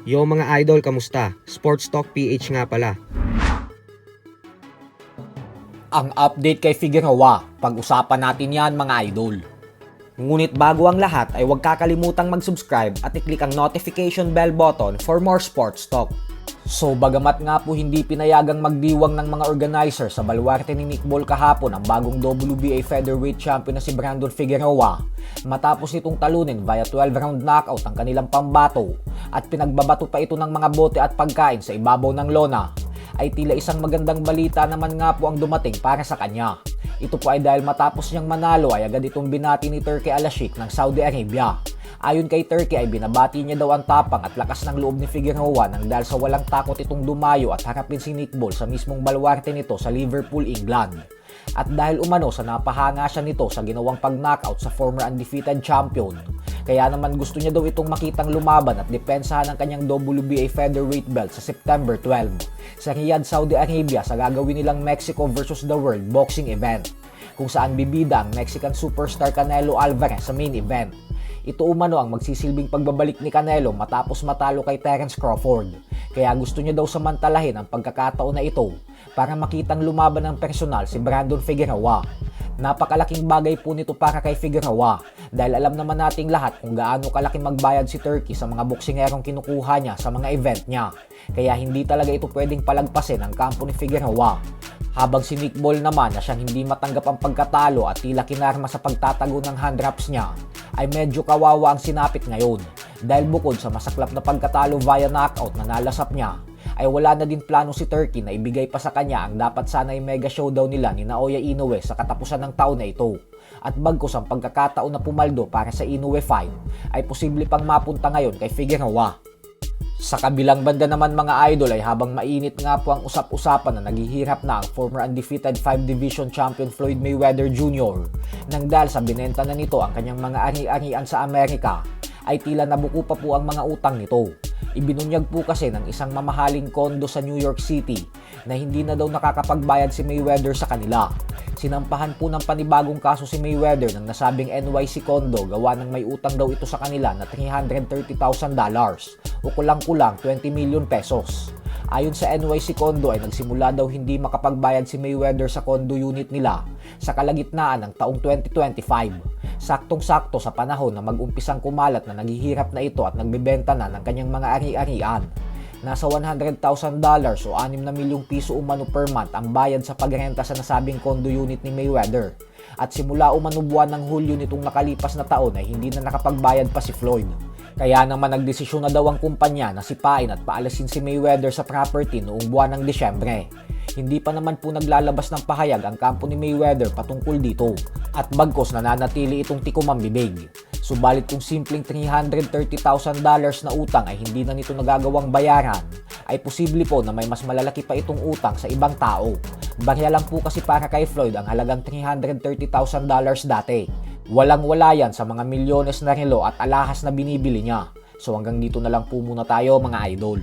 Yo mga idol, kamusta? Sports Talk PH nga pala. Ang update kay Figueroa, pag-usapan natin yan mga idol. Ngunit bago ang lahat ay huwag kakalimutang mag-subscribe at i-click ang notification bell button for more sports talk. So bagamat nga po hindi pinayagang magdiwang ng mga organizer sa baluarte ni Nick Ball kahapon ang bagong WBA featherweight champion na si Brandon Figueroa, matapos nitong talunin via 12-round knockout ang kanilang pambato at pinagbabato pa ito ng mga bote at pagkain sa ibabaw ng lona, ay tila isang magandang balita naman nga po ang dumating para sa kanya. Ito po ay dahil matapos niyang manalo ay agad itong binati ni Turki Al-Sheikh ng Saudi Arabia. Ayon kay Turki ay binabati niya daw ang tapang at lakas ng loob ni Figueroa nang dahil sa walang takot itong dumayo at harapin si Nick Ball sa mismong baluarte nito sa Liverpool, England. At dahil umano sa napahanga siya nito sa ginawang pag-knockout sa former undefeated champion, kaya naman gusto niya daw itong makitang lumaban at depensahan ang kanyang WBA featherweight belt sa September 12 sa Riyadh, Saudi Arabia sa gagawin nilang Mexico vs. The World boxing event, kung saan bibida ang Mexican superstar Canelo Alvarez sa main event. Ito umano ang magsisilbing pagbabalik ni Canelo matapos matalo kay Terence Crawford. Kaya gusto niya daw samantalahin ang pagkakataon na ito para makitang lumaban ng personal si Brandon Figueroa. Napakalaking bagay po nito para kay Figueroa dahil alam naman nating lahat kung gaano kalaki magbayad si Turki sa mga boksingerong kinukuha niya sa mga event niya. Kaya hindi talaga ito pwedeng palagpasin ang kampo ni Figueroa. Habang si Nick Ball naman na siyang hindi matanggap ang pagkatalo at tila kinarma sa pagtatago ng hand wraps niya, ay medyo kawawa ang sinapit ngayon dahil bukod sa masaklap na pagkatalo via knockout na nalasap niya, ay wala na din plano si Turki na ibigay pa sa kanya ang dapat sana ay mega showdown nila ni Naoya Inoue sa katapusan ng taon na ito. At bagkus ang pagkakataon na pumaldo para sa Inoue fight, ay posible pang mapunta ngayon kay Figueroa. Sa kabilang banda naman mga idol ay habang mainit nga po ang usap-usapan na naghihirap na ang former undefeated 5 division champion Floyd Mayweather Jr. nang dahil sa binenta na nito ang kanyang mga ari-arian sa Amerika, ay tila nabuko pa po ang mga utang nito. Ibinunyag po kasi ng isang mamahaling kondo sa New York City na hindi na daw nakakapagbayad si Mayweather sa kanila. Sinampahan po ng panibagong kaso si Mayweather ng nasabing NYC condo gawa ng may utang daw ito sa kanila na $330,000 o kulang-kulang 20 million pesos. Ayon sa NYC condo ay nagsimula daw hindi makapagbayad si Mayweather sa condo unit nila sa kalagitnaan ng taong 2025. Saktong-sakto sa panahon na mag-umpisang kumalat na naghihirap na ito at nagbebenta na ng kanyang mga ari-arian. Nasa $100,000 o 6 na milyong piso umano per month ang bayad sa pagrenta sa nasabing condo unit ni Mayweather. At simula umano buwan ng Hulyo nitong nakalipas na taon ay hindi na nakapagbayad pa si Floyd. Kaya naman nagdesisyon na daw ang kumpanya na sipain at paalasin si Mayweather sa property noong buwan ng Disyembre. Hindi pa naman po naglalabas ng pahayag ang kampo ni Mayweather patungkol dito at bagkos nananatili itong tikumambibig. Subalit kung simpleng $330,000 na utang ay hindi na nito nagagawang bayaran, ay posible po na may mas malalaki pa itong utang sa ibang tao. Barya lang po kasi para kay Floyd ang halagang $330,000 dati. Walang-wala yan sa mga milyones na relo at alahas na binibili niya. So hanggang dito na lang po muna tayo mga idol.